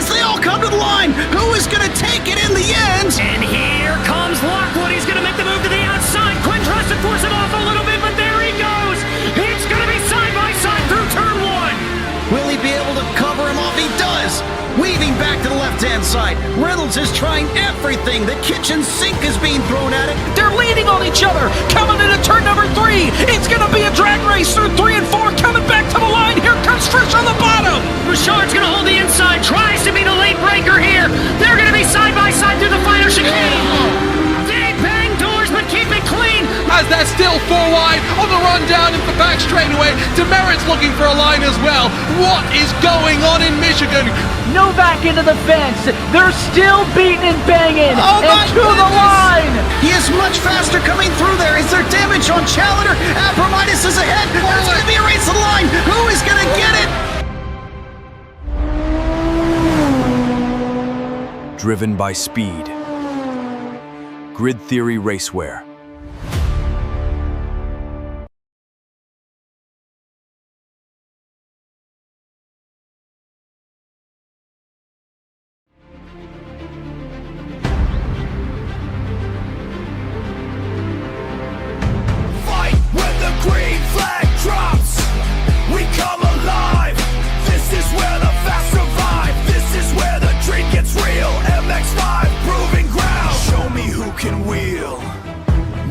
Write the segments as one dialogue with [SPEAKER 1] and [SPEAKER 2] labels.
[SPEAKER 1] as they all come to the line. Who is going to take it in the end?
[SPEAKER 2] And here comes Lockwood. He's going to make the move to the outside. Quinn tries to force him off a little bit, but there he goes. It's going to be side by side through turn one.
[SPEAKER 1] Will he be able to cover him off? He does. Weaving back to the left-hand side. Reynolds is trying everything. The kitchen sink is being thrown at it.
[SPEAKER 3] They're leaning on each other. Coming into turn number 3. It's going to be a drag race through 3 and 4. Coming back to the line. Here comes Frisch on the bottom.
[SPEAKER 2] Richard's going to hold the inside. Tries to be the late breaker here. They're going to be side by side through the final chicane. They bang doors, but keep it clean.
[SPEAKER 4] As they're still 4 wide on the run down into the back straightaway. Demerit's looking for a line as well. What is going on in Michigan?
[SPEAKER 5] Novak into the fence. They're still beating and banging.
[SPEAKER 1] Oh
[SPEAKER 5] and to the line.
[SPEAKER 1] He is much faster coming through there. Is there damage on Challenger? Apromitis is ahead. There's going to be a race to the line. Who is going to get it?
[SPEAKER 6] Driven by speed. Grid Theory Racewear.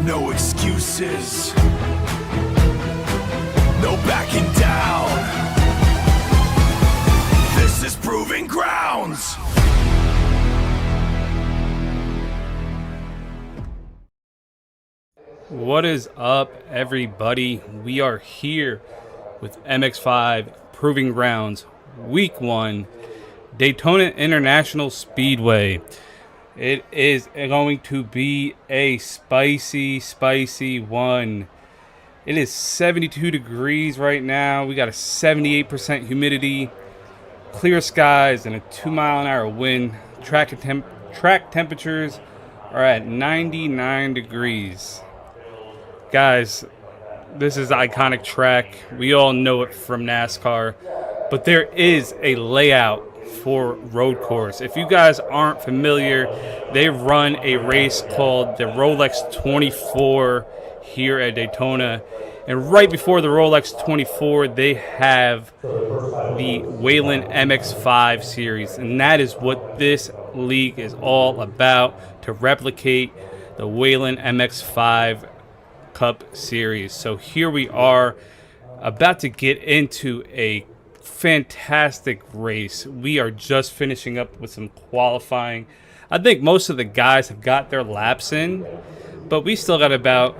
[SPEAKER 7] No excuses, no backing down. This is proving grounds.
[SPEAKER 8] What is up, everybody? We are here with MX-5 Proving Grounds Week 1 Daytona International Speedway. It is going to be a spicy one. It is 72 degrees right now. We got a 78% humidity, clear skies, and a 2-mile-an-hour wind. Track temperatures are at 99 degrees. Guys, this is an iconic track. We all know it from NASCAR, but there is a layout for road course. If you guys aren't familiar, they run a race called the Rolex 24 here at Daytona, and right before the Rolex 24 they have the Whelen MX-5 series, and that is what this league is all about, to replicate the Whelen MX-5 Cup series. So here we are about to get into a fantastic race. We are just finishing up with some qualifying. I think most of the guys have got their laps in, but we still got about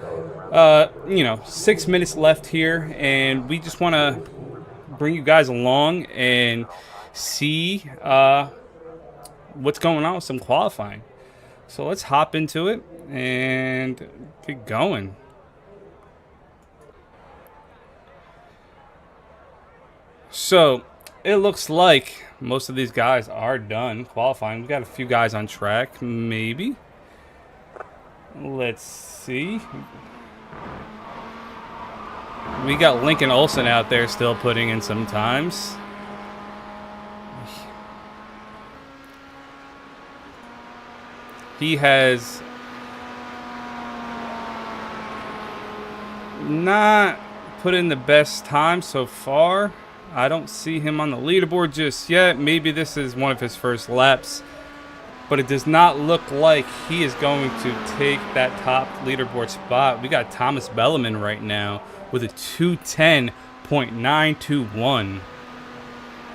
[SPEAKER 8] 6 minutes left here, and we just want to bring you guys along and see what's going on with some qualifying. So let's hop into it and get going. So it looks like most of these guys are done qualifying. We got a few guys on track, maybe. Let's see. We got Lincoln Olsen out there still putting in some times. He has not put in the best time so far. I don't see him on the leaderboard just yet. Maybe this is one of his first laps, but it does not look like he is going to take that top leaderboard spot. We got Thomas Belleman right now with a 210.921.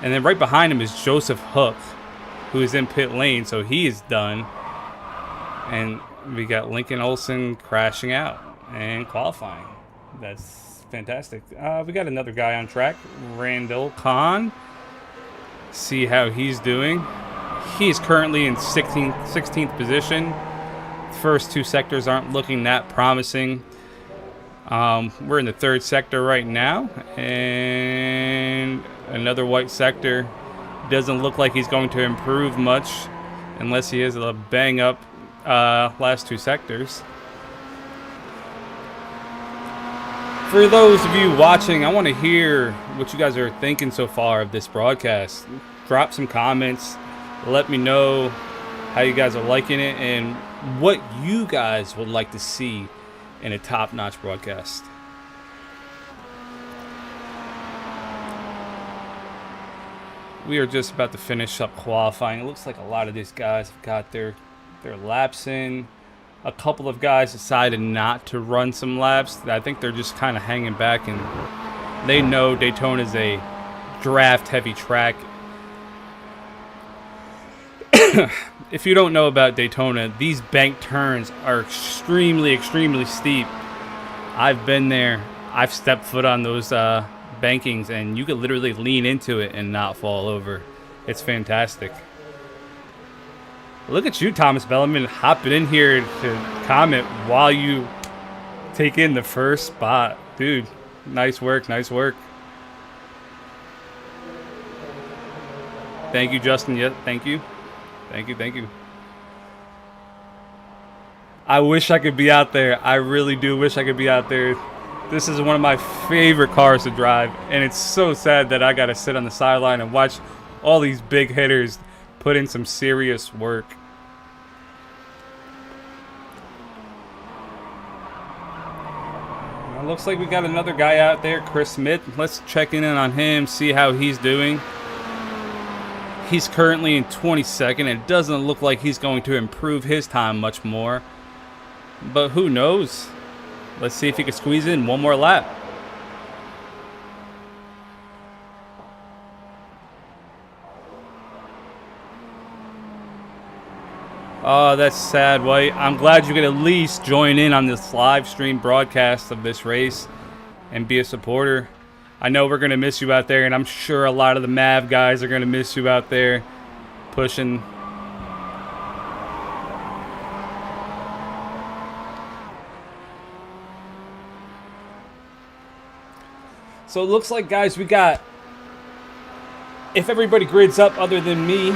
[SPEAKER 8] And then right behind him is Joseph Hook, who is in pit lane, so he is done. And we got Lincoln Olsen crashing out and qualifying. That's fantastic. We got another guy on track, Randall Kahn. See how he's doing. He's currently in 16th position. First two sectors aren't looking that promising. We're in the third sector right now, and another white sector. Doesn't look like he's going to improve much unless he has a bang up last two sectors. For those of you watching, I want to hear what you guys are thinking so far of this broadcast. Drop some comments. Let me know how you guys are liking it and what you guys would like to see in a top-notch broadcast. We are just about to finish up qualifying. It looks like a lot of these guys have got their laps in. A couple of guys decided not to run some laps. I think they're just kind of hanging back, and they know Daytona is a draft-heavy track. If you don't know about Daytona, these bank turns are extremely, extremely steep. I've been there. I've stepped foot on those bankings, and you could literally lean into it and not fall over. It's fantastic. Look at you, Thomas Bellman, hopping in here to comment while you take in the first spot. Dude, nice work, nice work. Thank you, Justin. Yeah, thank you. Thank you, thank you. I wish I could be out there. I really do wish I could be out there. This is one of my favorite cars to drive, and it's so sad that I got to sit on the sideline and watch all these big hitters put in some serious work. It looks like we got another guy out there, Chris Smith. Let's check in on him, see how he's doing. He's currently in 22nd, and it doesn't look like he's going to improve his time much more. But who knows? Let's see if he can squeeze in one more lap. Oh, that's sad, White. I'm glad you could at least join in on this live stream broadcast of this race and be a supporter. I know we're going to miss you out there, and I'm sure a lot of the Mav guys are going to miss you out there pushing. So it looks like, guys, we got, if everybody grids up other than me,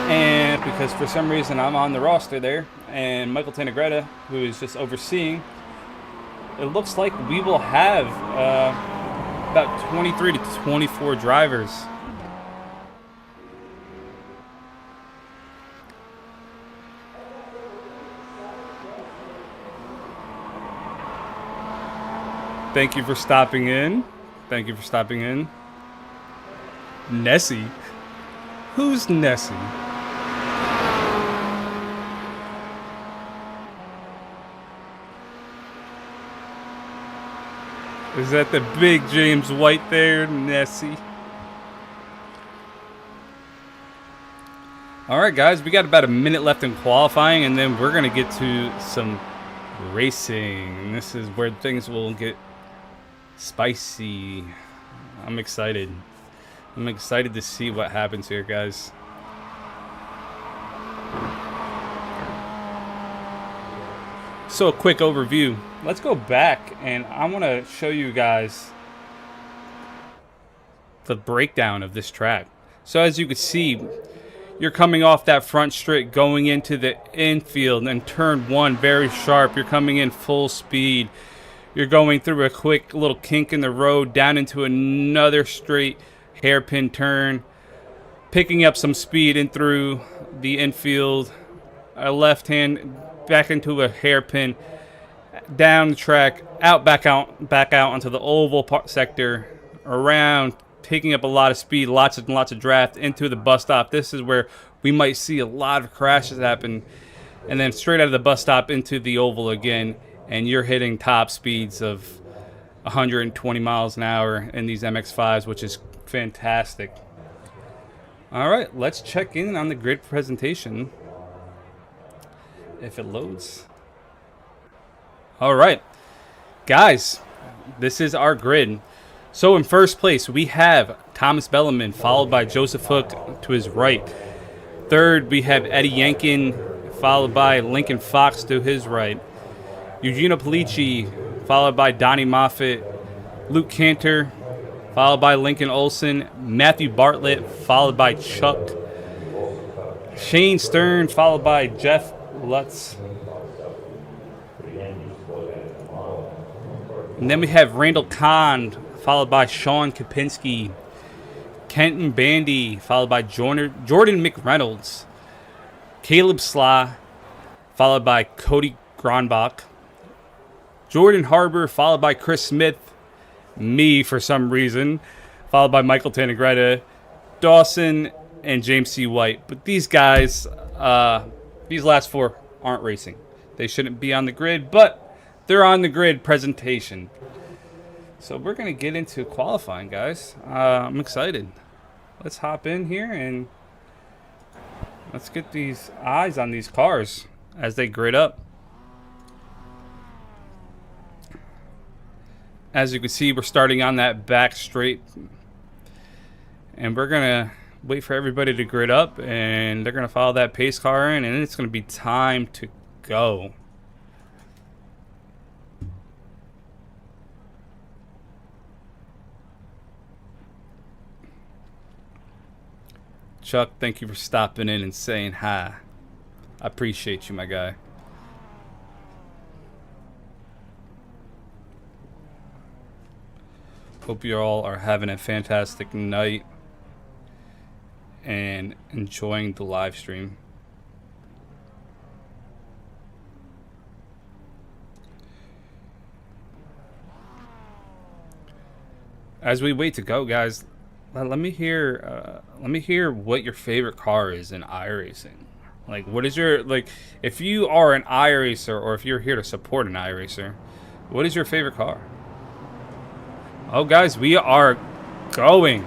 [SPEAKER 8] and because for some reason I'm on the roster there, and Michael Tenegretta, who is just overseeing, it looks like we will have about 23 to 24 drivers. Thank you for stopping in. Thank you for stopping in. Nessie? Who's Nessie? Is that the big James White there, Nessie? All right, guys, we got about a minute left in qualifying, and then we're going to get to some racing. This is where things will get spicy. I'm excited. I'm excited to see what happens here, guys. So a quick overview. Let's go back, and I want to show you guys the breakdown of this track. So as you can see, you're coming off that front straight going into the infield, and turn one very sharp. You're coming in full speed. You're going through a quick little kink in the road down into another straight hairpin turn, picking up some speed in through the infield, a left hand back into a hairpin, down the track, back out onto the oval sector, around, taking up a lot of speed, lots and lots of draft into the bus stop. This is where we might see a lot of crashes happen, and then straight out of the bus stop into the oval again, and you're hitting top speeds of 120 miles an hour in these MX-5s, which is fantastic. All right, let's check in on the grid presentation if it loads. All right, guys, this is our grid. So in first place, we have Thomas Belleman, followed by Joseph Hook to his right. Third, we have Eddie Yankin, followed by Lincoln Fox to his right. Eugenio Polici, followed by Donnie Moffitt. Luke Cantor, followed by Lincoln Olson. Matthew Bartlett, followed by Chuck. Shane Stern, followed by Jeff Lutz. And then we have Randall Kahn, followed by Sean Kapinski. Kenton Bandy, followed by Jordan McReynolds. Caleb Sla, followed by Cody Gronbach. Jordan Harbour, followed by Chris Smith. Me, for some reason, followed by Michael Tanagretta, Dawson, and James C. White. But these guys, these last 4 aren't racing. They shouldn't be on the grid, but they're on the grid presentation. So we're going to get into qualifying, guys. I'm excited. Let's hop in here and let's get these eyes on these cars as they grid up. As you can see, we're starting on that back straight. And we're going to wait for everybody to grid up, and they're going to follow that pace car in, and it's going to be time to go. Chuck, thank you for stopping in and saying hi. I appreciate you, my guy. Hope you all are having a fantastic night and enjoying the live stream. As we wait to go, guys, let me hear what your favorite car is in iRacing. Like, what is your, like, if you are an iRacer or if you're here to support an iRacer, what is your favorite car? Oh, guys, we are going.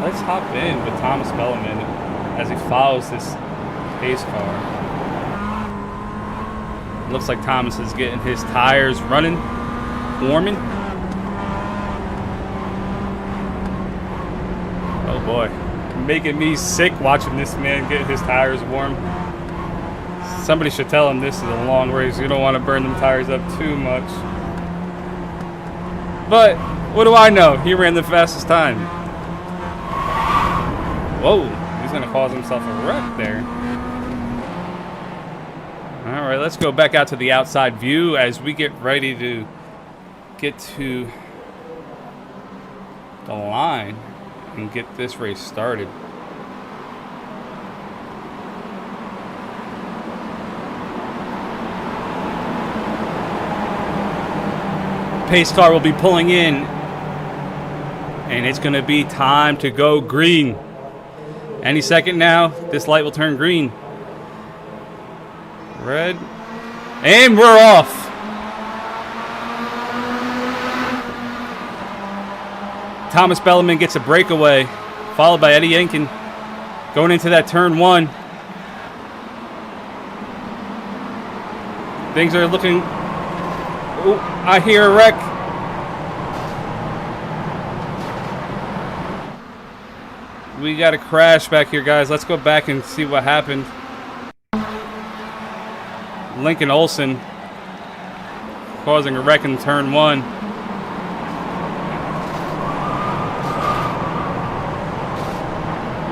[SPEAKER 8] Let's hop in with Thomas Bellman as he follows this pace car. Looks like Thomas is getting his tires running, warming. Oh boy, making me sick watching this man get his tires warm. Somebody should tell him this is a long race. You don't want to burn them tires up too much. But what do I know? He ran the fastest time. Whoa, he's going to cause himself a wreck there. All right, let's go back out to the outside view as we get ready to get to the line and get this race started. Pace car will be pulling in, and it's going to be time to go green. Any second now, this light will turn green. Red. And we're off. Thomas Bellman gets a breakaway, followed by Eddie Yankin going into that turn 1. Things are looking... Oh, I hear a wreck. We got a crash back here, guys. Let's go back and see what happened. Lincoln Olsen causing a wreck in turn 1.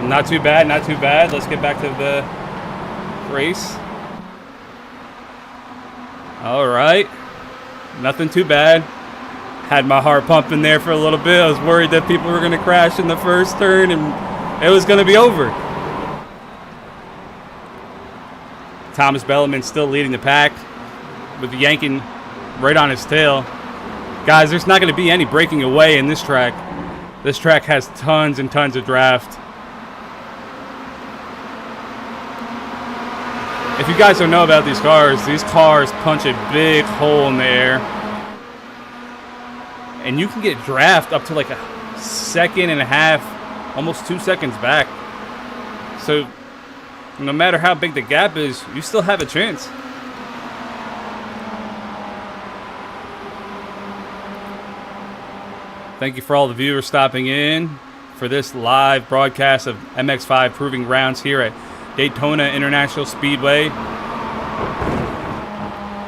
[SPEAKER 8] Not too bad, not too bad. Let's get back to the race. All right. Nothing too bad. Had my heart pumping there for a little bit. I was worried that people were going to crash in the first turn and it was going to be over. Thomas Bellman still leading the pack with Yankin right on his tail. Guys, there's not going to be any breaking away in this track. This track has tons and tons of draft. If you guys don't know about these cars punch a big hole in the air. And you can get draft up to like a second and a half, almost 2 seconds back. So no matter how big the gap is, you still have a chance. Thank you for all the viewers stopping in for this live broadcast of MX-5 Proving Grounds here at Daytona International Speedway.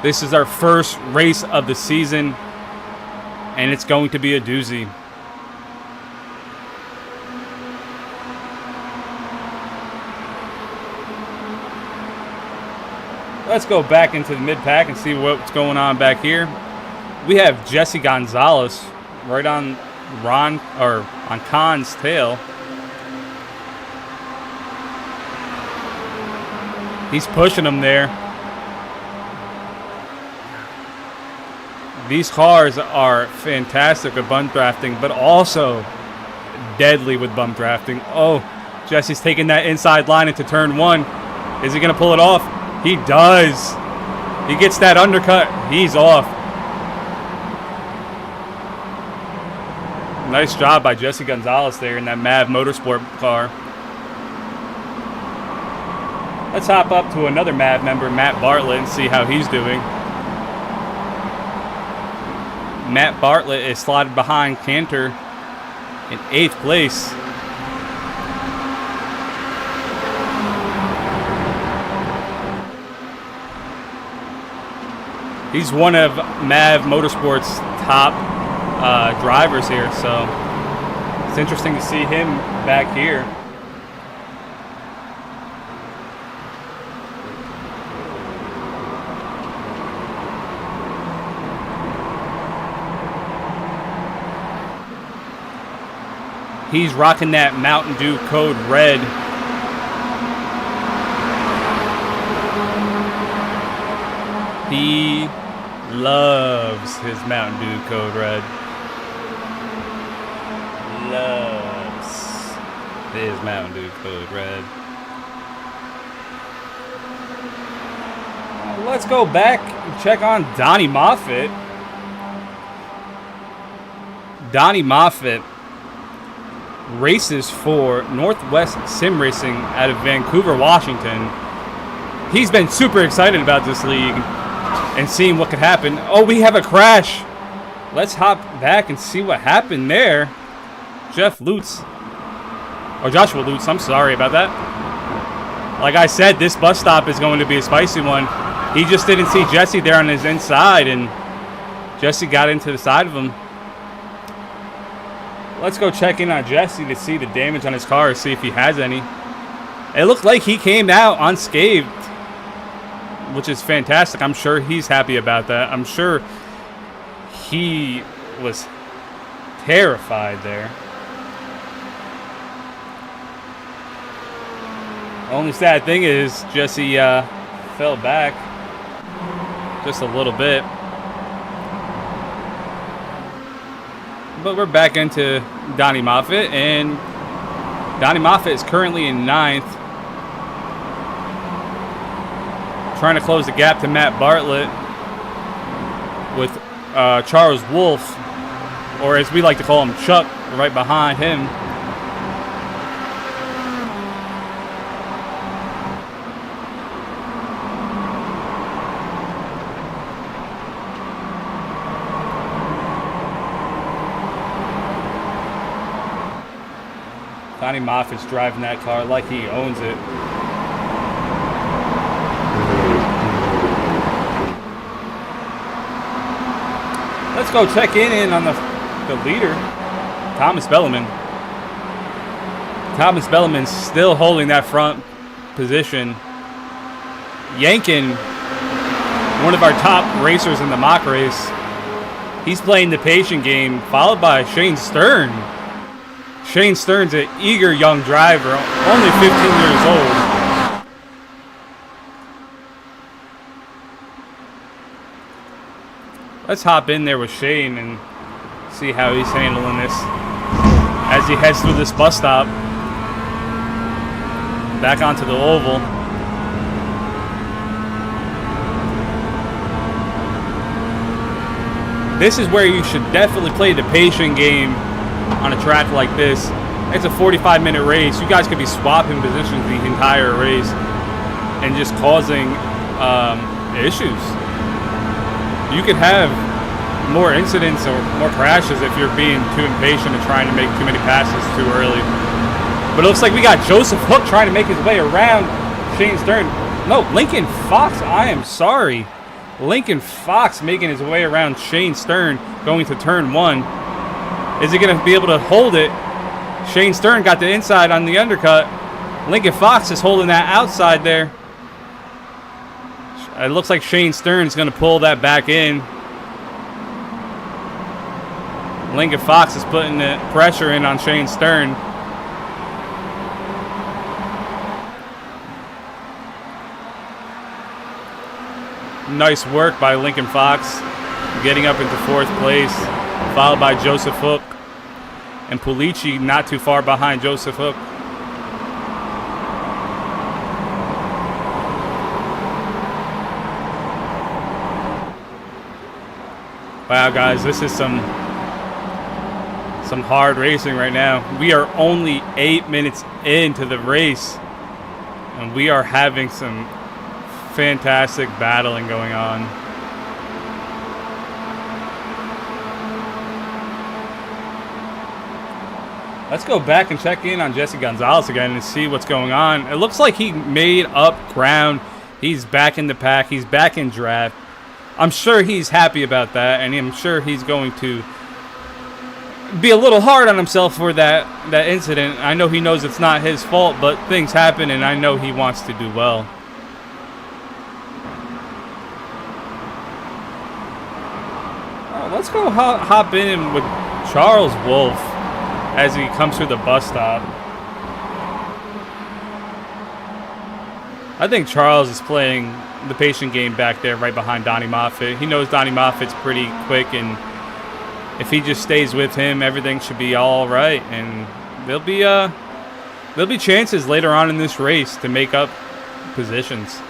[SPEAKER 8] This is our first race of the season, and it's going to be a doozy. Let's go back into the mid-pack and see what's going on back here. We have Jesse Gonzalez right on on Khan's tail. He's pushing him there. These cars are fantastic with bump drafting, but also deadly with bump drafting. Oh, Jesse's taking that inside line into turn 1. Is he going to pull it off? He does. He gets that undercut. He's off. Nice job by Jesse Gonzalez there in that MAV Motorsport car. Let's hop up to another MAV member, Matt Bartlett, and see how he's doing. Matt Bartlett is slotted behind Cantor in 8th place. He's one of MAV Motorsport's top drivers here, so it's interesting to see him back here. He's rocking that Mountain Dew Code Red. He loves his Mountain Dew Code Red. Loves his Mountain Dew Code Red. Let's go back and check on Donnie Moffitt. Donnie Moffitt races for Northwest Sim Racing out of Vancouver, Washington. He's been super excited about this league and seeing what could happen. Oh, we have a crash. Let's hop back and see what happened there. Joshua Lutz, I'm sorry about that. Like I said, this bus stop is going to be a spicy one. He just didn't see Jesse there on his inside, and Jesse got into the side of him. Let's go check in on Jesse to see the damage on his car, see if he has any. It looked like he came out unscathed, which is fantastic. I'm sure he's happy about that. I'm sure he was terrified there. Only sad thing is Jesse fell back just a little bit. But we're back into Donnie Moffitt, and Donnie Moffitt is currently in 9th. Trying to close the gap to Matt Bartlett with Charles Wolf, or as we like to call him, Chuck, right behind him. Donnie Moffitt's driving that car like he owns it. Let's go check in on the leader, Thomas Belleman. Thomas Belleman's still holding that front position, yanking one of our top racers in the mock race. He's playing the patient game, followed by Shane Stern. Shane Stern's an eager young driver, only 15 years old. Let's hop in there with Shane and see how he's handling this as he heads through this bus stop. Back onto the oval. This is where you should definitely play the patient game on a track like this. It's a 45-minute race. You guys could be swapping positions the entire race and just causing issues. You could have more incidents or more crashes if you're being too impatient and trying to make too many passes too early. But it looks like we got Joseph Hook trying to make his way around Shane Stern. No, Lincoln Fox, I am sorry. Lincoln Fox making his way around Shane Stern going to turn 1. Is he going to be able to hold it? Shane Stern got the inside on the undercut. Lincoln Fox is holding that outside there. It looks like Shane Stern's going to pull that back in. Lincoln Fox is putting the pressure in on Shane Stern. Nice work by Lincoln Fox, getting up into 4th place, followed by Joseph Hook. And Pulici not too far behind Joseph Hook. Wow, guys, this is some hard racing right now. We are only 8 minutes into the race, and we are having some fantastic battling going on. Let's go back and check in on Jesse Gonzalez again and see what's going on. It looks like he made up ground. He's back in the pack. He's back in draft. I'm sure he's happy about that, and I'm sure he's going to be a little hard on himself for that incident. I know he knows it's not his fault, but things happen, and I know he wants to do well. Let's go hop in with Charles Wolf as he comes through the bus stop. I think Charles is playing the patient game back there right behind Donnie Moffitt. He knows Donnie Moffitt's pretty quick, and if he just stays with him, everything should be all right. And there'll be chances later on in this race to make up positions.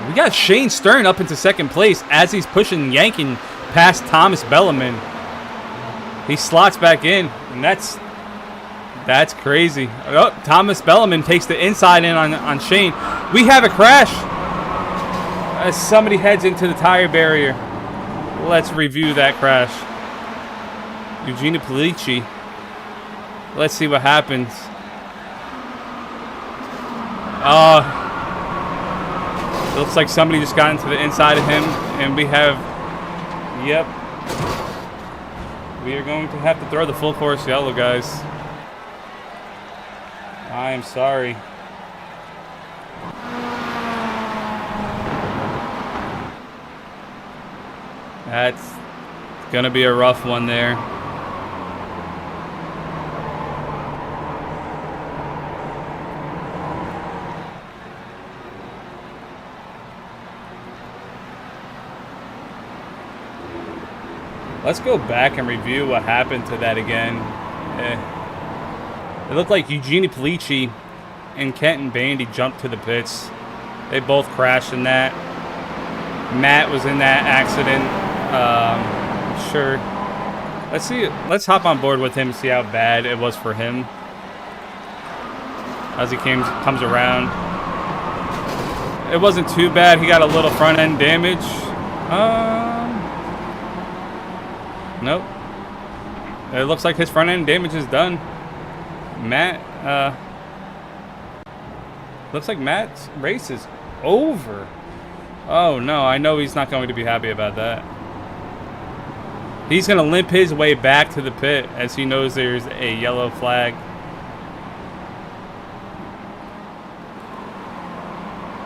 [SPEAKER 8] We got Shane Stern up into 2nd place as he's yanking past Thomas Bellarmine. He slots back in, and that's crazy. Oh, Thomas Bellarmine takes the inside in on Shane. We have a crash as somebody heads into the tire barrier. Let's review that crash. Eugenia Pulici. Let's see what happens. It looks like somebody just got into the inside of him, and we have, yep. We are going to have to throw the full course yellow, guys. I am sorry. That's gonna be a rough one there. Let's go back and review what happened to that again. It looked like Eugenie Pulici and Kenton Bandy jumped to the pits. They both crashed in that. Matt was in that accident. Sure. Let's see. Let's hop on board with him and see how bad it was for him as he comes around. It wasn't too bad. He got a little front end damage. Nope. It looks like his front end damage is done. Matt, looks like Matt's race is over. Oh no, I know he's not going to be happy about that. He's going to limp his way back to the pit as he knows there's a yellow flag.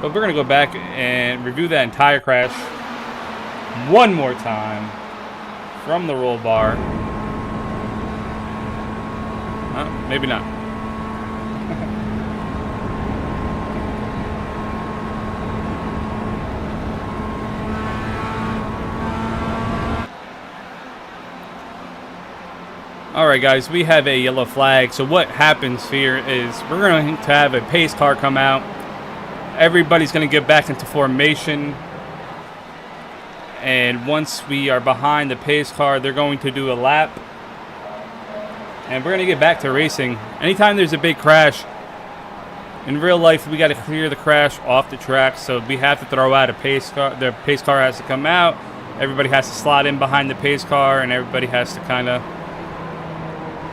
[SPEAKER 8] But we're going to go back and review that entire crash one more time from the roll bar. Maybe not. Alright guys, we have a yellow flag. So what happens here is we're going to have a pace car come out. Everybody's going to get back into formation. And once we are behind the pace car, they're going to do a lap. And we're going to get back to racing. Anytime there's a big crash, in real life, we got to clear the crash off the track. So we have to throw out a pace car. The pace car has to come out. Everybody has to slot in behind the pace car, and everybody has to kind of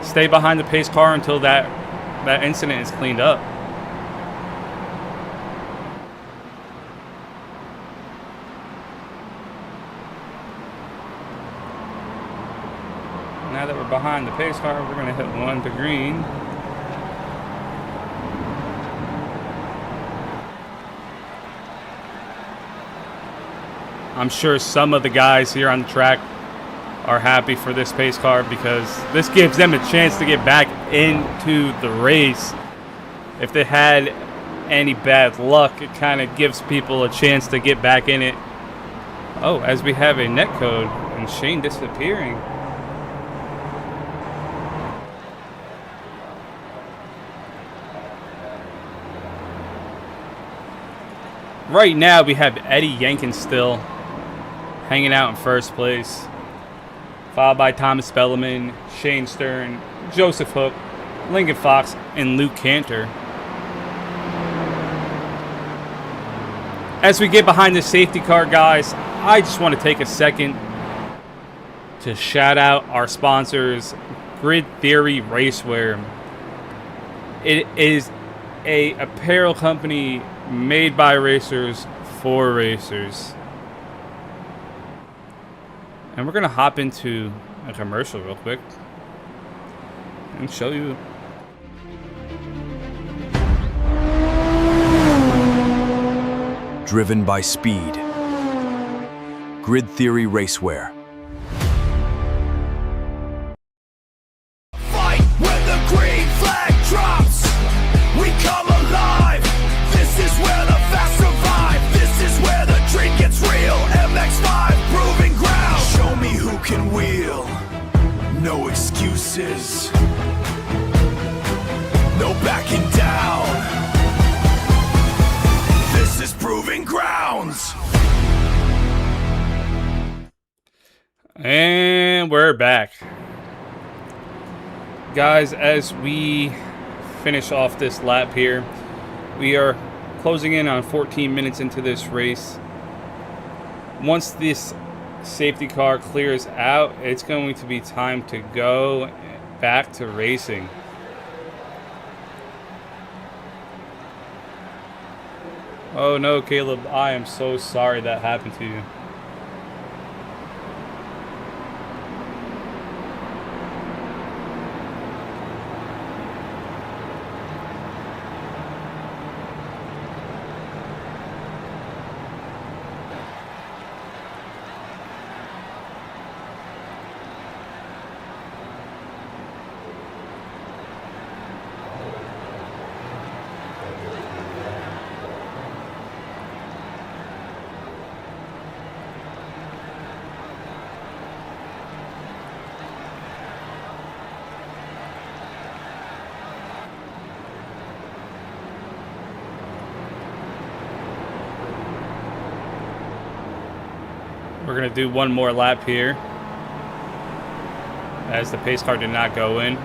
[SPEAKER 8] stay behind the pace car until that incident is cleaned up. Now that we're behind the pace car, we're going to hit one to green. I'm sure some of the guys here on the track are happy for this pace car because this gives them a chance to get back into the race. If they had any bad luck, it kind of gives people a chance to get back in it. Oh, as we have a netcode and Shane disappearing. Right now we have Eddie Yankin still hanging out in first place, followed by Thomas Bellman, Shane Stern, Joseph Hook, Lincoln Fox, and Luke Cantor. As we get behind the safety car, guys, I just want to take a second to shout out our sponsors, Grid Theory Racewear. It is a apparel company made by racers for racers. And we're going to hop into a commercial real quick and show you.
[SPEAKER 6] Driven by speed. Grid Theory Racewear.
[SPEAKER 7] Fight when the green flag drops. We come alive. This is where the fast survive. This is where the dream gets real. MX-5 proving ground. Show me who can wheel. No excuses. No backing down. This is proving grounds.
[SPEAKER 8] And we're back. Guys, as we finish off this lap here, we are closing in on 14 minutes into this race. Once this safety car clears out, it's going to be time to go back to racing. Oh no, Caleb, I am so sorry that happened to you. We're going to do one more lap here, as the pace car did not go in.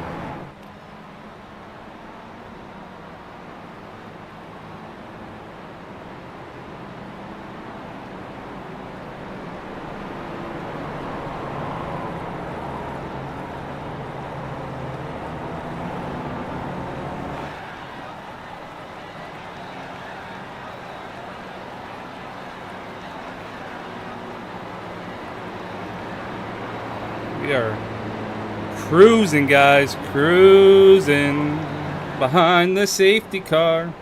[SPEAKER 8] We are cruising, guys, cruising behind the safety car.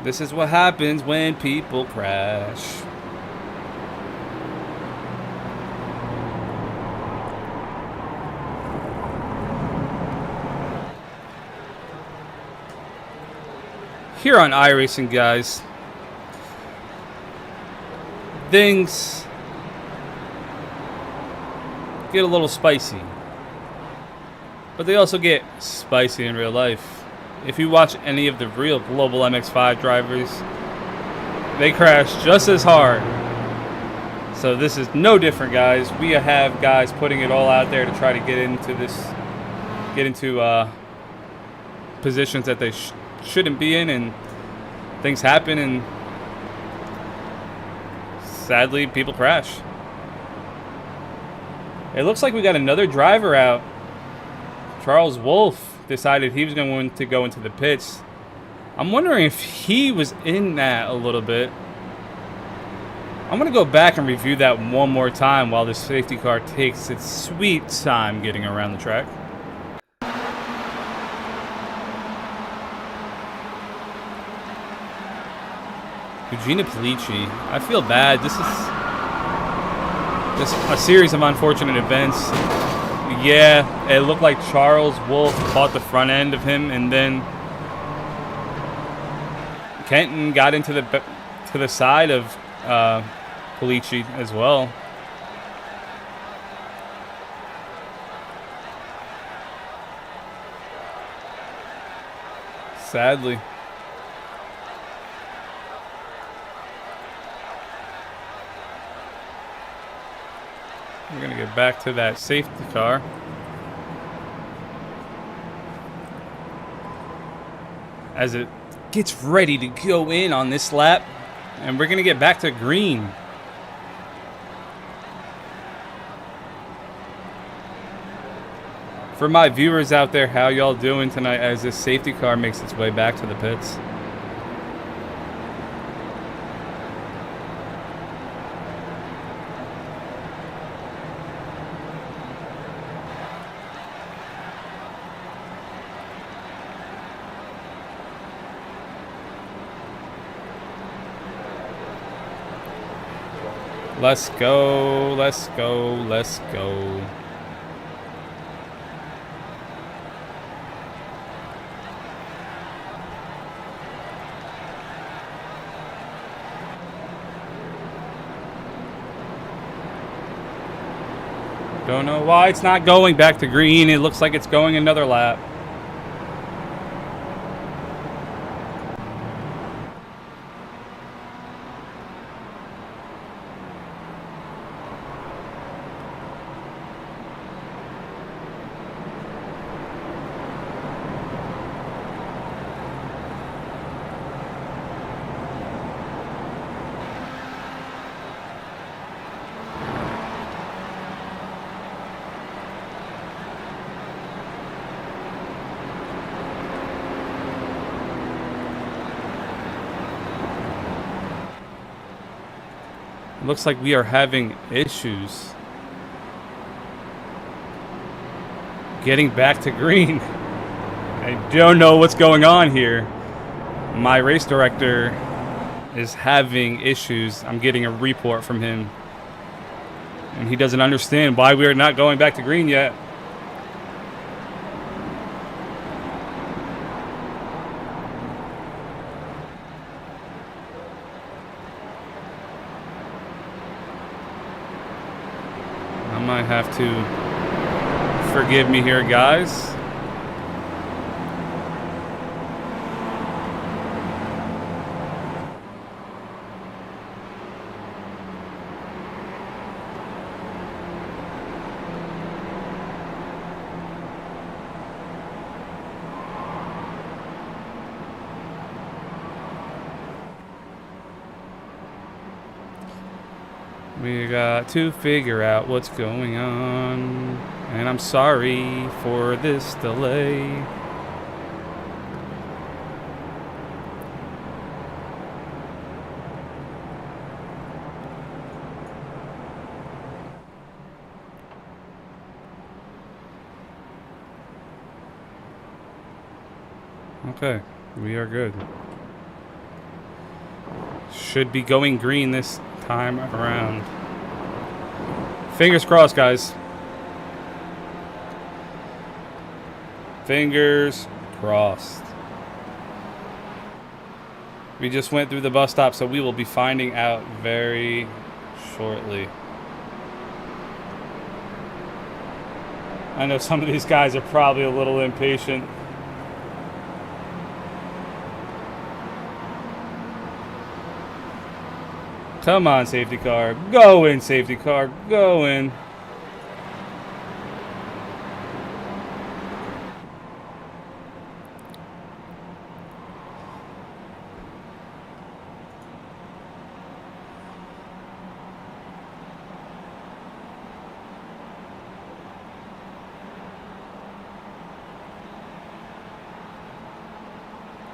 [SPEAKER 8] This is what happens when people crash. Here on iRacing, guys, things get a little spicy, but they also get spicy in real life. If you watch any of the real global MX-5 drivers, they crash just as hard. So this is no different, guys. We have guys putting it all out there to try to get into positions that they shouldn't be in, and things happen, and sadly people crash. It looks like we got another driver out. Charles Wolf decided he was going to go into the pits. I'm wondering if he was in that a little bit. I'm going to go back and review that one more time while the safety car takes its sweet time getting around the track. Eugenia Polici. I feel bad. This is a series of unfortunate events. Yeah, it looked like Charles Wolf caught the front end of him, and then Kenton got into the side of Polici as well. Sadly. We're going to get back to that safety car. As it gets ready to go in on this lap. And we're going to get back to green. For my viewers out there, how y'all doing tonight as this safety car makes its way back to the pits? Let's go, let's go, let's go. Don't know why it's not going back to green. It looks like it's going another lap. It looks like we are having issues getting back to green. I don't know what's going on here. My race director is having issues. I'm getting a report from him, and he doesn't understand why we are not going back to green yet. I have to forgive me here, guys. We got to figure out what's going on, and I'm sorry for this delay. Okay, we are good. Should be going green this time around. Fingers crossed, guys. Fingers crossed. We just went through the bus stop, so we will be finding out very shortly. I know some of these guys are probably a little impatient. Come on, safety car. Go in, safety car. Go in.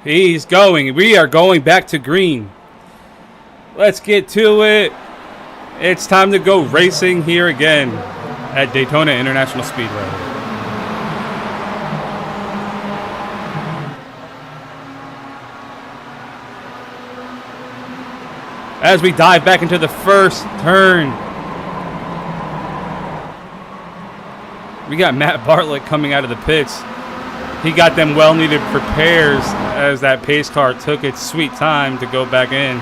[SPEAKER 8] He's going. We are going back to green. Let's get to it. It's time to go racing here again at Daytona International Speedway. as we dive back into the first turn. We got Matt Bartlett coming out of the pits. He got them well-needed repairs as that pace car took its sweet time to go back in.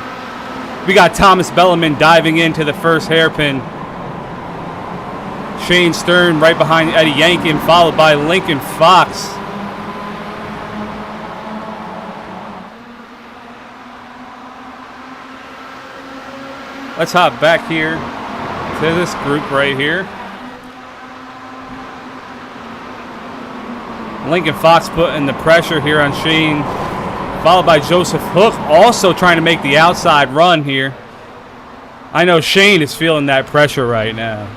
[SPEAKER 8] We got Thomas Belleman diving into the first hairpin. Shane Stern right behind Eddie Yankin, followed by Lincoln Fox. Let's hop back here to this group right here. Lincoln Fox putting the pressure here on Shane, followed by Joseph Hook, also trying to make the outside run here. I know Shane is feeling that pressure right now.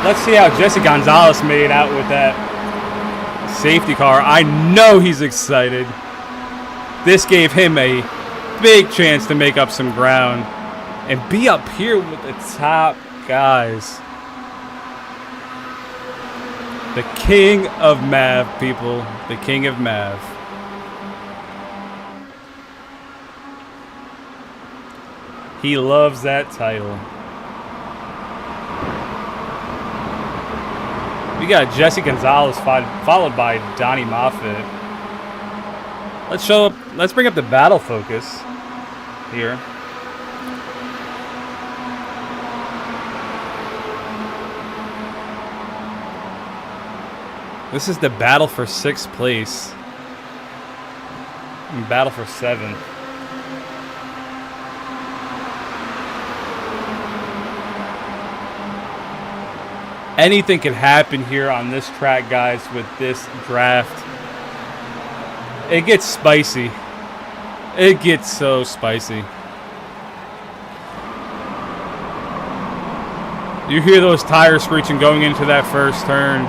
[SPEAKER 8] Let's see how Jesse Gonzalez made out with that safety car. I know he's excited. This gave him a big chance to make up some ground and be up here with the top guys. The king of Mav, people. The king of Mav. He loves that title. We got Jesse Gonzalez followed by Donnie Moffitt. Let's bring up the battle focus here. This is the battle for 6th place and battle for 7th. Anything can happen here on this track, guys, with this draft. It gets spicy. It gets so spicy. You hear those tires screeching going into that first turn.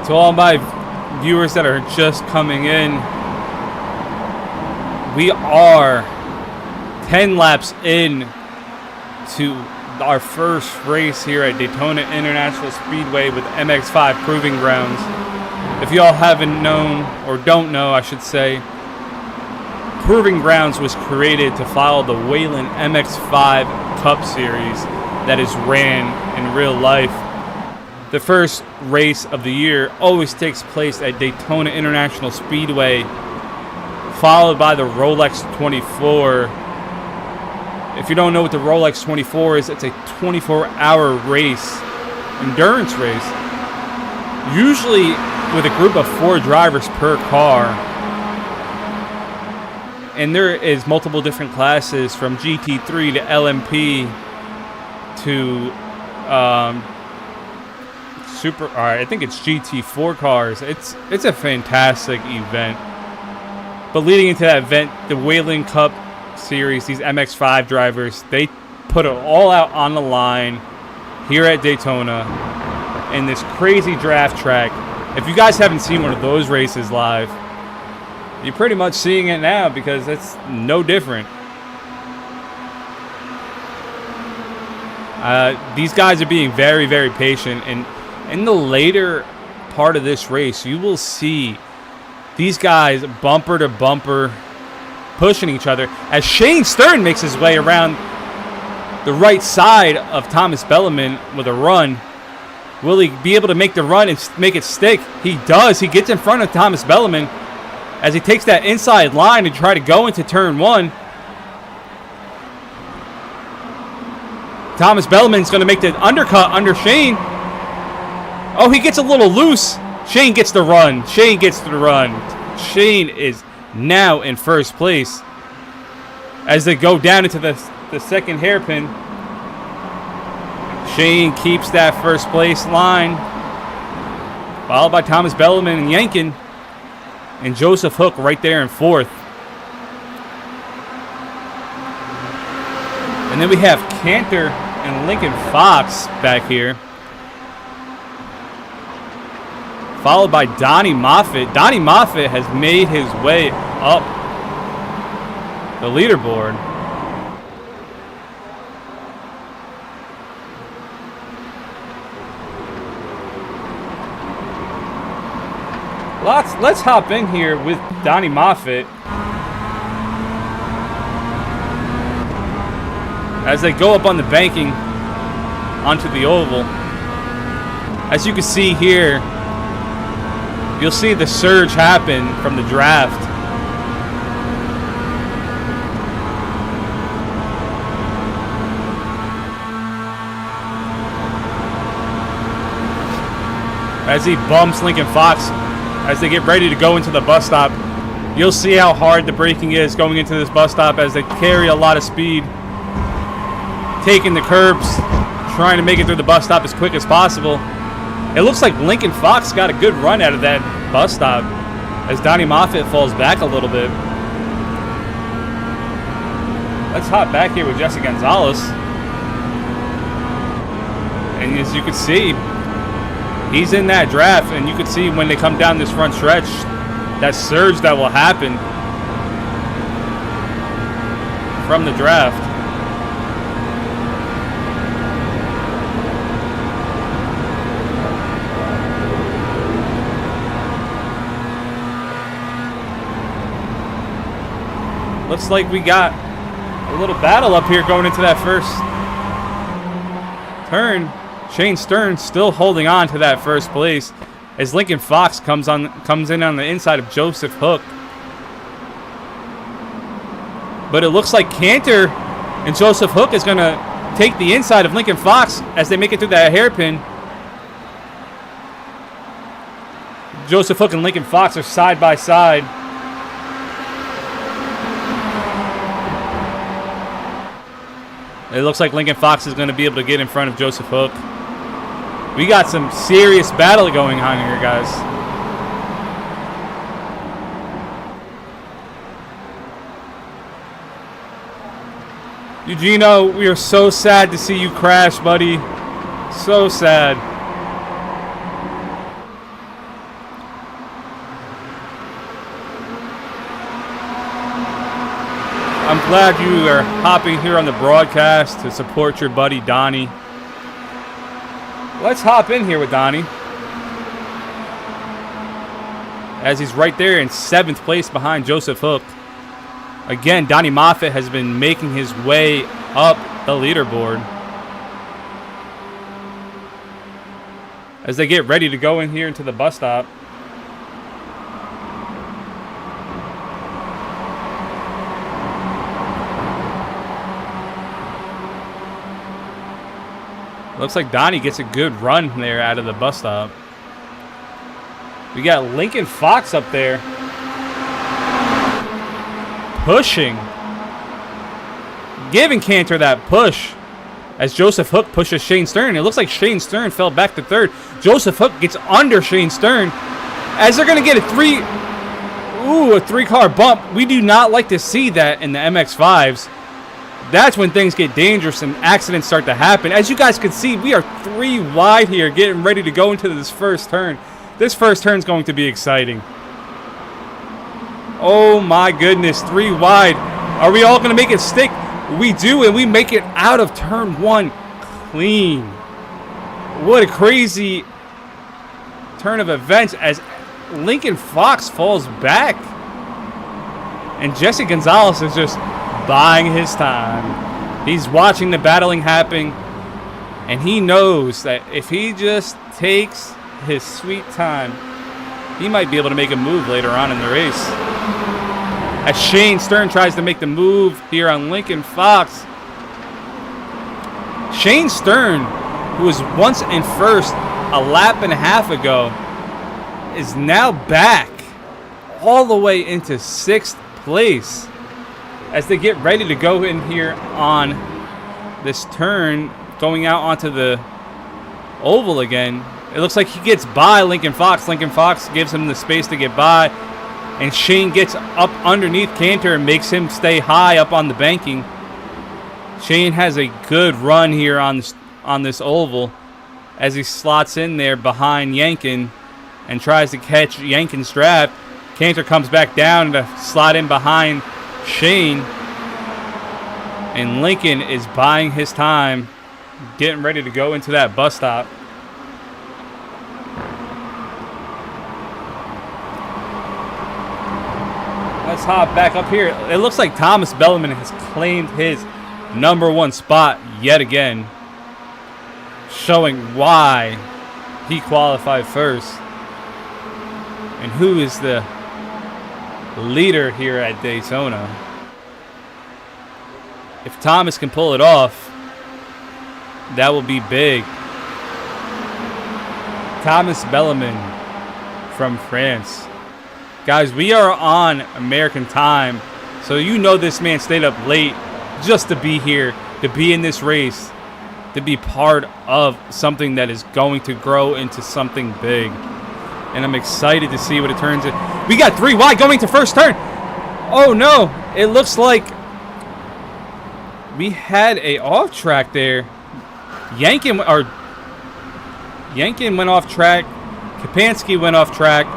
[SPEAKER 8] To all my viewers that are just coming in, we are 10 laps in to our first race here at Daytona International Speedway with MX-5 Proving Grounds. If y'all haven't known, or don't know, I should say, Proving Grounds was created to follow the Whelen MX-5 Cup Series that is ran in real life. The first race of the year always takes place at Daytona International Speedway, followed by the Rolex 24. If you don't know what the Rolex 24 is, it's a 24-hour race, endurance race, usually with a group of 4 drivers per car. And there is multiple different classes from GT3 to LMP to I think it's GT4 cars. It's a fantastic event. But leading into that event, the Whelen Cup Series, these MX-5 drivers, they put it all out on the line here at Daytona in this crazy draft track. If you guys haven't seen one of those races live, you're pretty much seeing it now because it's no different. These guys are being very, very patient, and in the later part of this race, you will see these guys bumper to bumper pushing each other as Shane Stern makes his way around the right side of Thomas Belleman with a run. Will he be able to make the run and make it stick? He does. He gets in front of Thomas Belleman as he takes that inside line to try to go into turn 1. Thomas Belleman's going to make the undercut under Shane. Oh, he gets a little loose. Shane gets the run. Shane gets the run. Shane is now in first place as they go down into the second hairpin. Shane keeps that first place line, followed by Thomas Belleman and Yankin, and Joseph Hook right there in 4th. And then we have Cantor and Lincoln Fox back here. followed by Donnie Moffitt. Donnie Moffitt has made his way up the leaderboard. Let's hop in here with Donnie Moffitt as they go up on the banking onto the oval. As you can see here, you'll see the surge happen from the draft. As he bumps Lincoln Fox as they get ready to go into the bus stop. You'll see how hard the braking is going into this bus stop as they carry a lot of speed, taking the curbs, trying to make it through the bus stop as quick as possible. It looks like Lincoln Fox got a good run out of that bus stop as Donnie Moffitt falls back a little bit. Let's hop back here with Jesse Gonzalez. And as you can see, he's in that draft, and you can see when they come down this front stretch, that surge that will happen from the draft. Looks like we got a little battle up here going into that first turn. Shane Stern still holding on to that first place as Lincoln Fox comes in on the inside of Joseph Hook. But it looks like Cantor and Joseph Hook is going to take the inside of Lincoln Fox as they make it through that hairpin. Joseph Hook and Lincoln Fox are side by side. It looks like Lincoln Fox is going to be able to get in front of Joseph Hook. We got some serious battle going on here, guys. Eugenio, we are so sad to see you crash, buddy. So sad. I'm glad you are hopping here on the broadcast to support your buddy Donnie. Let's hop in here with Donnie as he's right there in 7th place behind Joseph Hook. Again, Donnie Moffitt has been making his way up the leaderboard as they get ready to go in here into the bus stop. Looks like Donnie gets a good run there out of the bus stop. We got Lincoln Fox up there pushing, giving Cantor that push as Joseph Hook pushes Shane Stern. It looks like Shane Stern fell back to 3rd. Joseph Hook gets under Shane Stern as they're going to get a three-car bump. We do not like to see that in the MX-5s. That's when things get dangerous and accidents start to happen. As you guys can see, we are 3 wide here getting ready to go into this first turn. This first turn is going to be exciting. Oh my goodness, 3 wide. Are we all going to make it stick? We do, and we make it out of turn 1 clean. What a crazy turn of events as Lincoln Fox falls back. And Jesse Gonzalez is just buying his time. He's watching the battling happen, and he knows that if he just takes his sweet time, he might be able to make a move later on in the race. As Shane Stern tries to make the move here on Lincoln Fox. Shane Stern, who was once in first a lap and a half ago, is now back all the way into 6th place. As they get ready to go in here on this turn, going out onto the oval again. It looks like he gets by Lincoln Fox. Lincoln Fox gives him the space to get by. And Shane gets up underneath Cantor and makes him stay high up on the banking. Shane has a good run here on this oval as he slots in there behind Yankin and tries to catch Yankin's draft. Cantor comes back down to slide in behind Shane. And Lincoln is buying his time, getting ready to go into that bus stop. Let's hop back up here. It looks like Thomas Bellman has claimed his #1 spot yet again, showing why he qualified first and who is the leader here at Daytona. If Thomas can pull it off, that will be big. Thomas Bellman from France. Guys, we are on American time, so you know this man stayed up late just to be here, to be in this race, to be part of something that is going to grow into something big. And I'm excited to see what it turns into. We got 3 wide going to first turn. Oh no, it looks like we had a off track there. Yankin went off track. Kapansky went off track.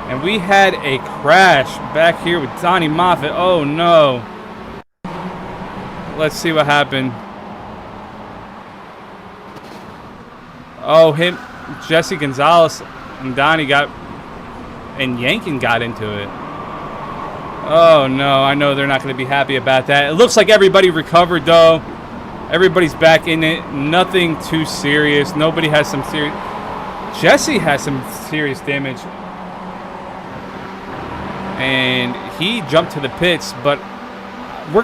[SPEAKER 8] And we had a crash back here with Donnie Moffitt. Oh no. Let's see what happened. Oh, Jesse Gonzalez and Donnie and Yankin got into it. Oh no, I know they're not going to be happy about that. It looks like everybody recovered though. Everybody's back in it. Nothing too serious. Nobody has some serious. Jesse has some serious damage. And he jumped to the pits, but we're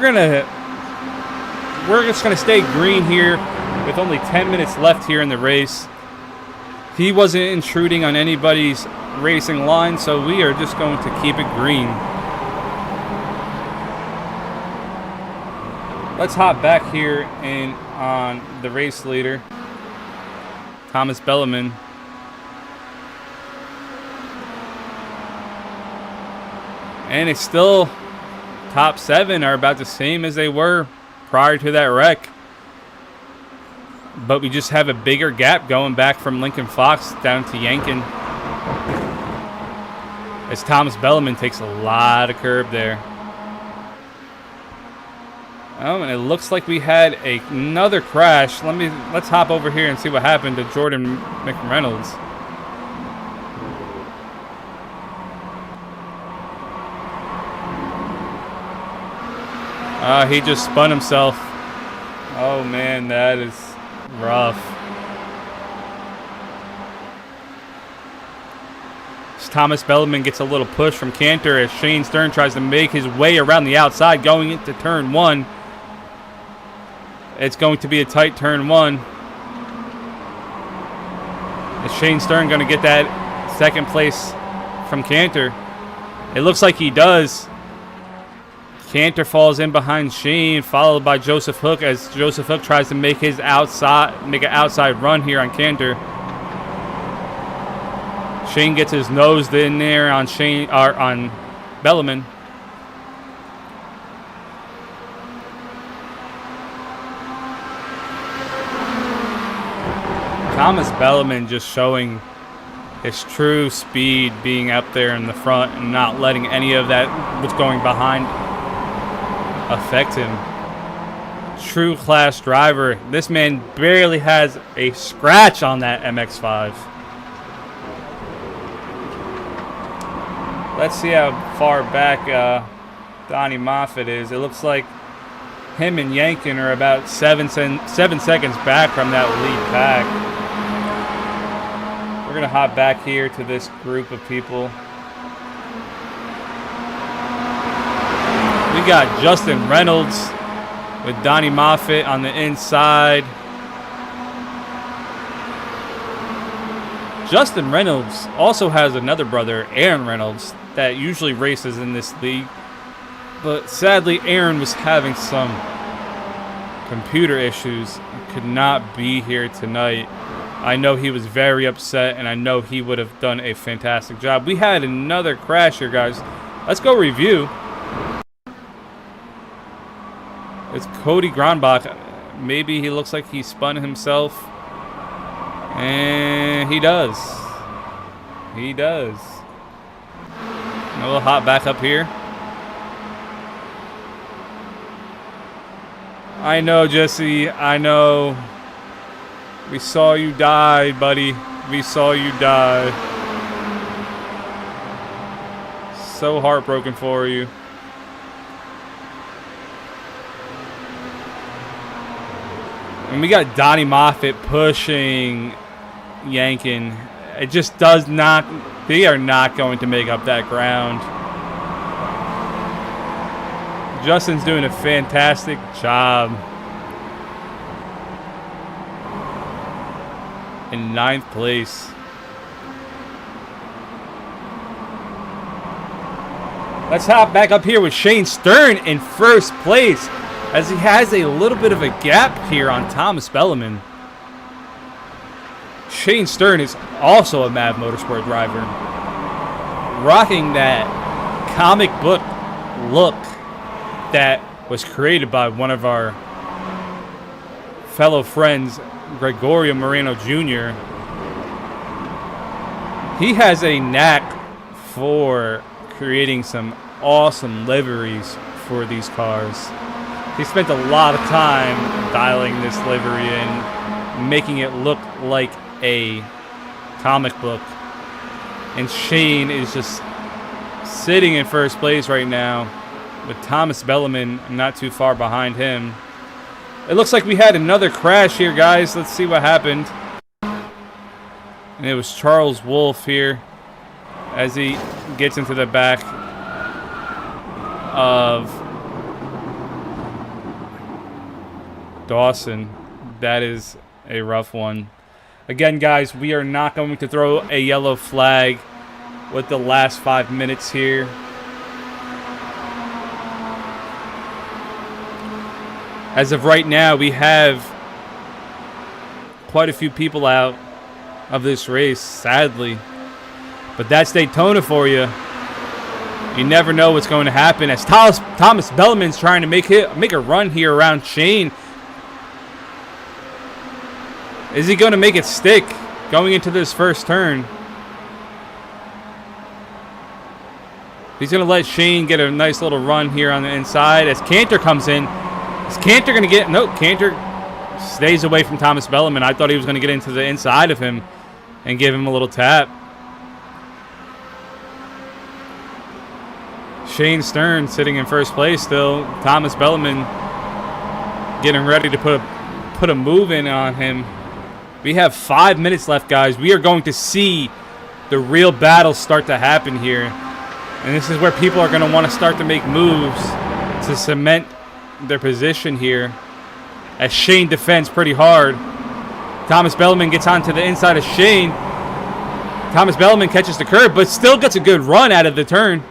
[SPEAKER 8] just gonna stay green here with only 10 minutes left here in the race. He wasn't intruding on anybody's racing line, so we are just going to keep it green. Let's hop back here and on the race leader, Thomas Bellman. And it's still top 7 are about the same as they were prior to that wreck. But we just have a bigger gap going back from Lincoln Fox down to Yankin. As Thomas Bellman takes a lot of curb there. Oh, and it looks like we had another crash. Let's hop over here and see what happened to Jordan McReynolds. He just spun himself. Oh man, that is rough. As Thomas Bellman gets a little push from Cantor as Shane Stern tries to make his way around the outside going into turn 1. It's going to be a tight turn 1. Is Shane Stern going to get that second place from Cantor? It looks like he does. Cantor falls in behind Shane, followed by Joseph Hook as Joseph Hook tries to make an outside run here on Cantor. Shane gets his nose in there on on Bellman. Thomas Bellman just showing his true speed, being up there in the front and not letting any of that what's going behind affect him. True class driver. This man barely has a scratch on that MX-5. Let's see how far back Donnie Moffitt is. It looks like him and Yankin are about 7 seconds back from that lead pack. We're going to hop back here to this group of people. We got Justin Reynolds with Donnie Moffitt on the inside. Justin Reynolds also has another brother, Aaron Reynolds, that usually races in this league. But sadly, Aaron was having some computer issues and could not be here tonight. I know he was very upset, and I know he would have done a fantastic job. We had another crash here, guys. Let's go review. It's Cody Gronbach. Maybe he looks like he spun himself. And he does. He does. A little hot back up here. I know, Jesse. I know. We saw you die, buddy. We saw you die. So heartbroken for you. And we got Donnie Moffitt pushing, yanking. It just does not. They are not going to make up that ground. Justin's doing a fantastic job. In 9th place. Let's hop back up here with Shane Stern in 1st place, as he has a little bit of a gap here on Thomas Belleman. Shane Stern is also a Mav Motorsport driver, rocking that comic book look that was created by one of our fellow friends, Gregorio Moreno Jr. He has a knack for creating some awesome liveries for these cars. He spent a lot of time dialing this livery in, making it look like a comic book. And Shane is just sitting in 1st place right now, with Thomas Belleman not too far behind him. It looks like we had another crash here, guys. Let's see what happened. And it was Charles Wolf here as he gets into the back of Dawson. That is a rough one. Again, guys, we are not going to throw a yellow flag with the last 5 minutes here. As of right now, we have quite a few people out of this race, sadly. But that's Daytona for you. You never know what's going to happen. As Thomas Belleman's trying to make a run here around Shane. Is he going to make it stick going into this 1st turn? He's going to let Shane get a nice little run here on the inside as Cantor comes in. Is Cantor going to get... No, Cantor stays away from Thomas Belleman. I thought he was going to get into the inside of him and give him a little tap. Shane Stern sitting in 1st place still. Thomas Belleman getting ready to put a move in on him. We have 5 minutes left, guys. We are going to see the real battle start to happen here. And this is where people are going to want to start to make moves to cement their position here. As Shane defends pretty hard. Thomas Belleman gets onto the inside of Shane. Thomas Belleman catches the curb, but still gets a good run out of the turn.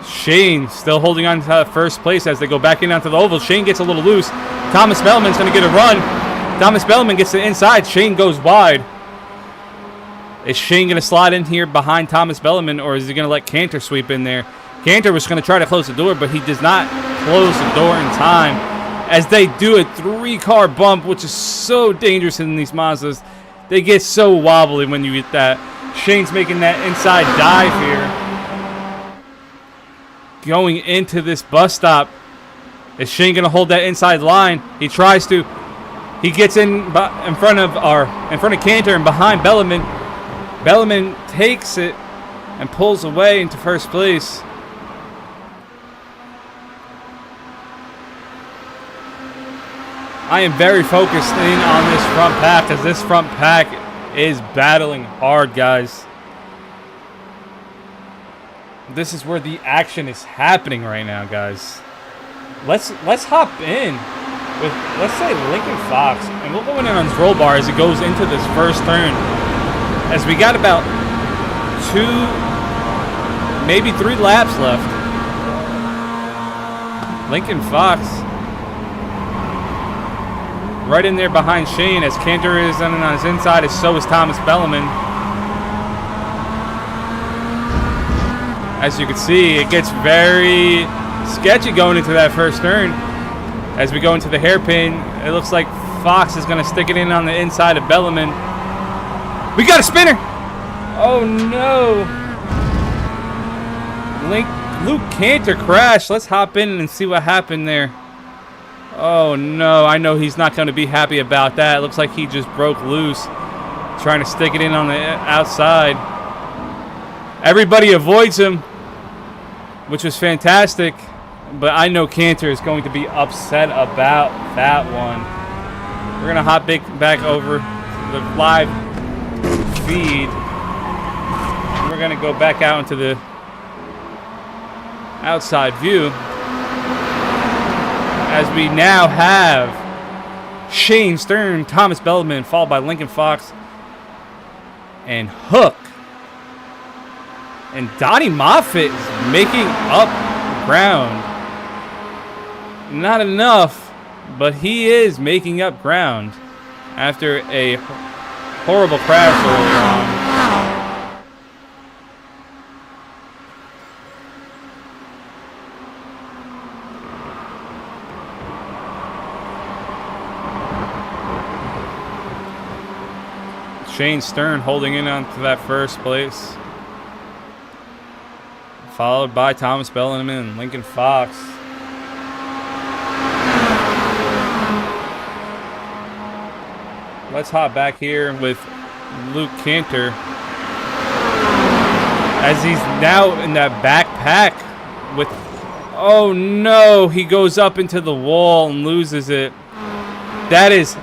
[SPEAKER 8] Shane still holding on to 1st place as they go back in onto the oval. Shane gets a little loose. Thomas Belleman's going to get a run. Thomas Belleman gets to the inside. Shane goes wide. Is Shane going to slide in here behind Thomas Belleman, or is he going to let Cantor sweep in there? Cantor was going to try to close the door, but he does not close the door in time as they do a 3-car bump, which is so dangerous in these Mazdas. They get so wobbly when you get that. Shane's making that inside dive here. Going into this bus stop. Is Shane going to hold that inside line? He tries to. He gets in front of Cantor and behind Belleman. Belleman takes it and pulls away into 1st place. I am very focused in on this front pack, as this front pack is battling hard, guys. This is where the action is happening right now, guys. Let's hop in with, let's say, Lincoln Fox, and we'll go in on his roll bar as it goes into this 1st turn. As we got about 2, maybe 3 laps left. Lincoln Fox right in there behind Shane, as Cantor is on his inside, as so is Thomas Belleman. As you can see, it gets very sketchy going into that 1st turn. As we go into the hairpin, it looks like Fox is going to stick it in on the inside of Bellarmine. We got a spinner! Oh no! Luke Cantor crashed. Let's hop in and see what happened there. Oh no, I know he's not going to be happy about that. It looks like he just broke loose, trying to stick it in on the outside. Everybody avoids him, which was fantastic. But I know Cantor is going to be upset about that one. We're going to hop back over the live feed. We're going to go back out into the outside view. As we now have Shane Stern, Thomas Bellarmine, followed by Lincoln Fox and Hook. And Donnie Moffitt is making up ground. Not enough, but he is making up ground after a horrible crash earlier on. Shane Stern holding in on to that first place, followed by Thomas Bellarmine and Lincoln Fox. Let's hop back here with Luke Cantor, as he's now in that backpack with, oh no, he goes up into the wall and loses it. That is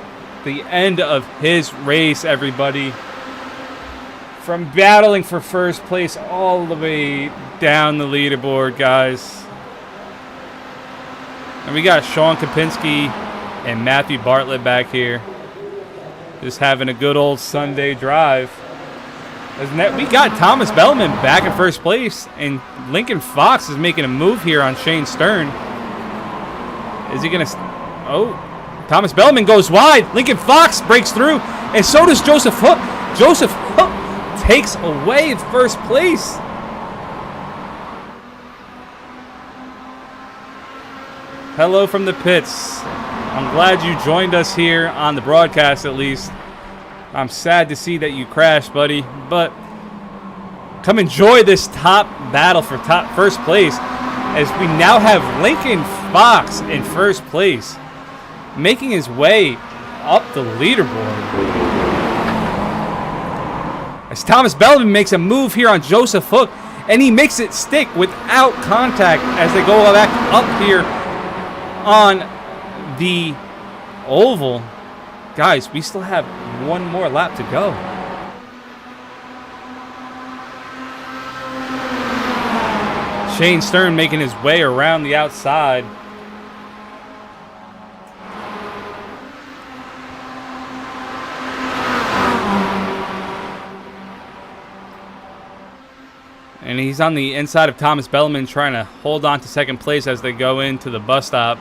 [SPEAKER 8] the end of his race, everybody. From battling for first place all the way down the leaderboard, guys. And we got Sean Kopinski and Matthew Bartlett back here, just having a good old Sunday drive. We got Thomas Bellarmine back in first place, and Lincoln Fox is making a move here on Shane Stern. Is he going to... Oh, Thomas Bellarmine goes wide. Lincoln Fox breaks through, and so does Joseph Hook. Joseph Hook takes away first place. Hello from the pits. I'm glad you joined us here on the broadcast, at least. I'm sad to see that you crashed, buddy, but come enjoy this top battle for first place, as we now have Lincoln Fox in first place, making his way up the leaderboard. As Thomas Bellarmine makes a move here on Joseph Hook, and he makes it stick without contact as they go back up here on the oval. Guys, we still have one more lap to go. Shane Stern making his way around the outside. And he's on the inside of Thomas Bellarmine, trying to hold on to second place as they go into the bus stop.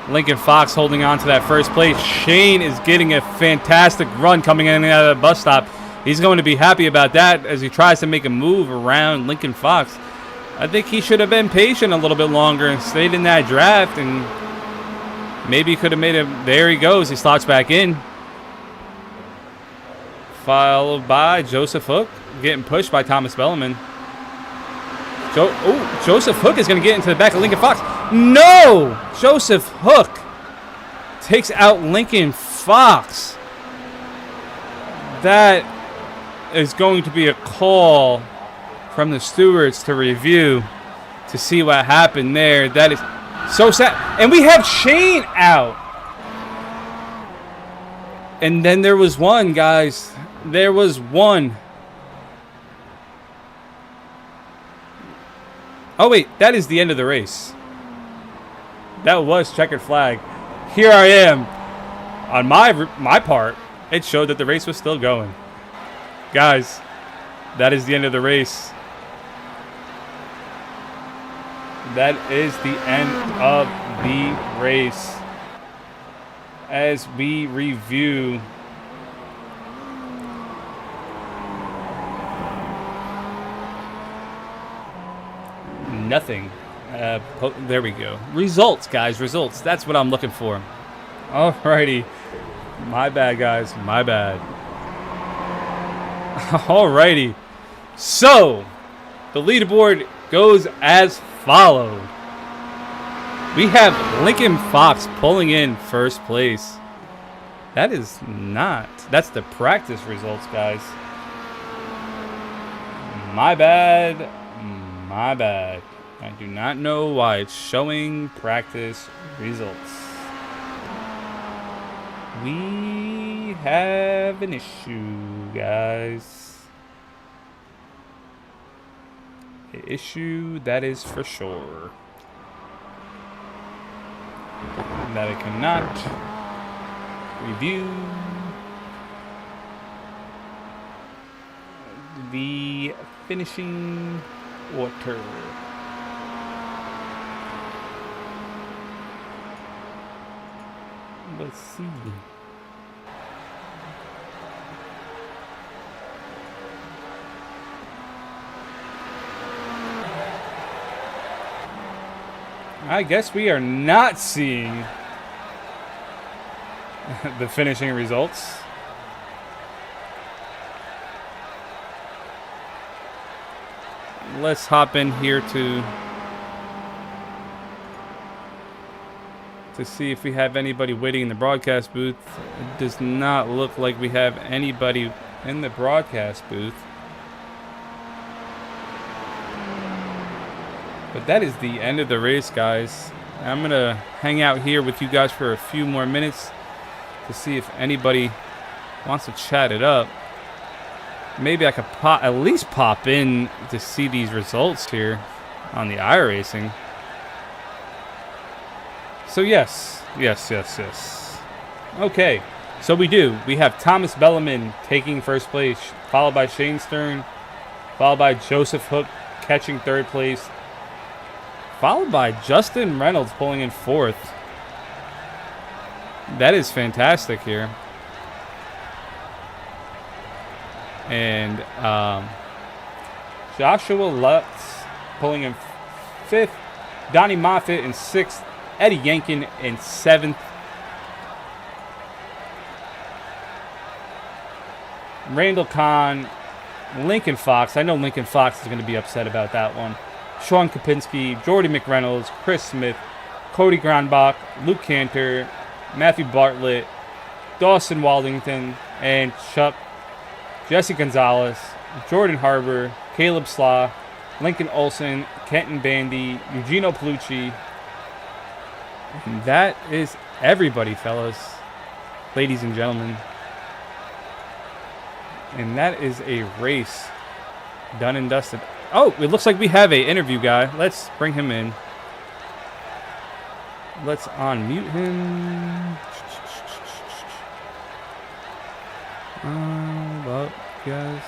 [SPEAKER 8] Lincoln Fox holding on to that first place. Shane is getting a fantastic run coming in and out of the bus stop. He's going to be happy about that as he tries to make a move around Lincoln Fox. I think he should have been patient a little bit longer and stayed in that draft, and maybe he could have made it. There he goes. He slots back in. Followed by Joseph Hook getting pushed by Thomas Bellarmine. Joseph Hook is going to get into the back of Lincoln Fox. No! Joseph Hook takes out Lincoln Fox. That is going to be a call from the stewards to review to see what happened there. That is so sad. And we have Shane out. And then there was one, guys. There was one. Oh, wait. That is the end of the race. That was checkered flag. Here I am. On my part, it showed that the race was still going. Guys, that is the end of the race. That is the end of the race. As we review nothing There we go. Results, guys. Results. That's what I'm looking for. Alrighty. My bad, guys. My bad. Alrighty. So, the leaderboard goes as followed. We have Lincoln Fox pulling in first place. That is not. That's the practice results, guys. My bad. My bad. I do not know why it's showing practice results. We have an issue, guys. An issue, that is for sure. That I cannot review the finishing order. Let's see. I guess we are not seeing the finishing results. Let's hop in here to see if we have anybody waiting in the broadcast booth. It does not look like we have anybody in the broadcast booth. But that is the end of the race, guys. I'm going to hang out here with you guys for a few more minutes to see if anybody wants to chat it up. Maybe I could at least pop in to see these results here on the iRacing. So yes. Okay, so we do. We have Thomas Belleman taking first place, followed by Shane Stern, followed by Joseph Hook catching third place, followed by Justin Reynolds pulling in fourth. That is fantastic here. And Joshua Lutz pulling in fifth, Donnie Moffitt in sixth, Eddie Yankin in seventh, Randall Kahn, Lincoln Fox. I know Lincoln Fox is going to be upset about that one. Sean Kopinski, Jordy McReynolds, Chris Smith, Cody Gronbach, Luke Cantor, Matthew Bartlett, Dawson Waldington, and Chuck, Jesse Gonzalez, Jordan Harbour, Caleb Slaw, Lincoln Olson, Kenton Bandy, Eugenio Palucci. And that is everybody, fellas, ladies and gentlemen. And that is a race done and dusted. Oh, it looks like we have an interview guy. Let's bring him in. Let's unmute him. Well, guys.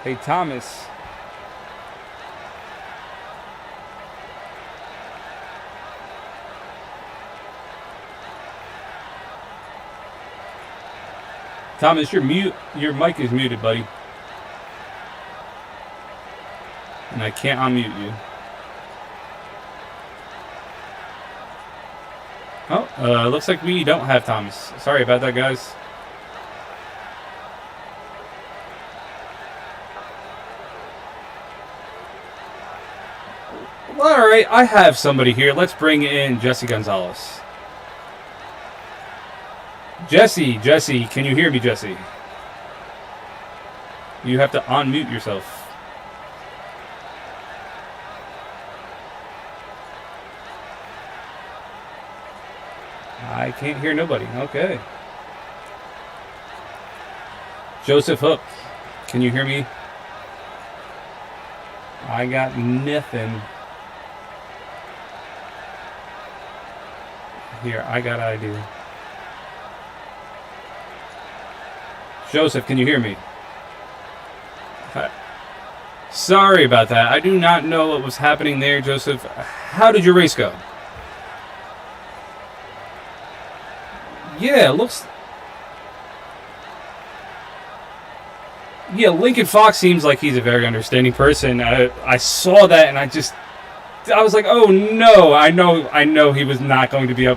[SPEAKER 8] Hey, Thomas. Thomas, your mic is muted, buddy. And I can't unmute you. Oh, looks like we don't have Thomas. Sorry about that, guys. Well, all right, I have somebody here. Let's bring in Jesse Gonzalez. Jesse, can you hear me, Jesse? You have to unmute yourself. I can't hear nobody. Okay. Joseph Hook, can you hear me? I got nothing. Here, I got an idea. Joseph, can you hear me? Sorry about that. I do not know what was happening there, Joseph. How did your race go? Yeah, it looks... Yeah, Lincoln Fox seems like he's a very understanding person. I saw that and I was like, oh no, I know he was not going to be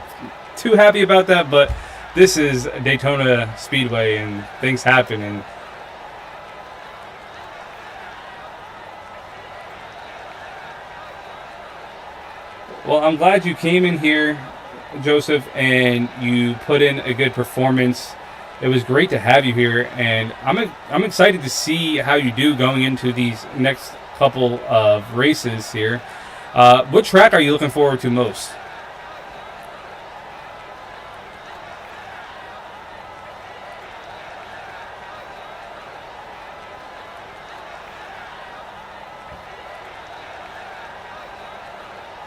[SPEAKER 8] too happy about that, but this is Daytona Speedway and things happen. And well, I'm glad you came in here, Joseph, and you put in a good performance. It was great to have you here, and I'm excited to see how you do going into these next couple of races here. What track are you looking forward to most?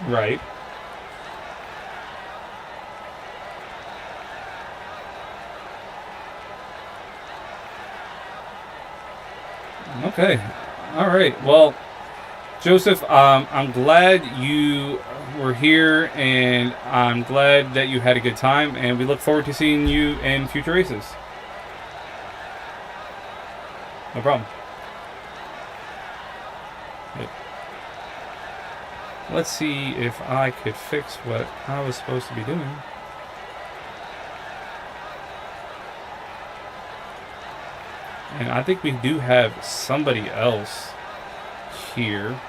[SPEAKER 8] Right. Okay. All right. Well, Joseph, I'm glad you were here, and I'm glad that you had a good time, and we look forward to seeing you in future races. No problem. Yep. Let's see if I could fix what I was supposed to be doing. And I think we do have somebody else here.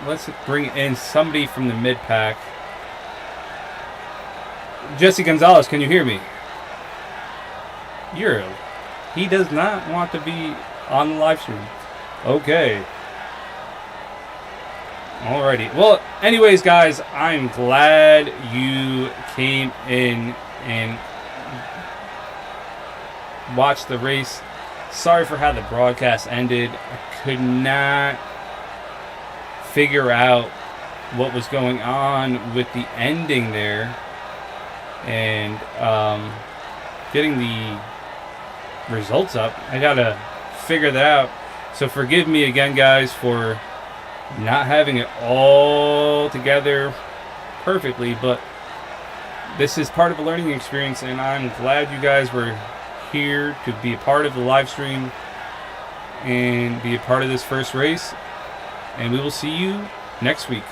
[SPEAKER 8] Let's bring in somebody from the mid-pack. Jesse Gonzalez, can you hear me? He does not want to be on the live stream. Okay. Alrighty. Well, anyways, guys, I'm glad you came in and watched the race. Sorry for how the broadcast ended. I could not figure out what was going on with the ending there, and getting the results up. I gotta figure that out. So forgive me again, guys, for not having it all together perfectly, but this is part of a learning experience, and I'm glad you guys were here to be a part of the live stream and be a part of this first race. And we will see you next week.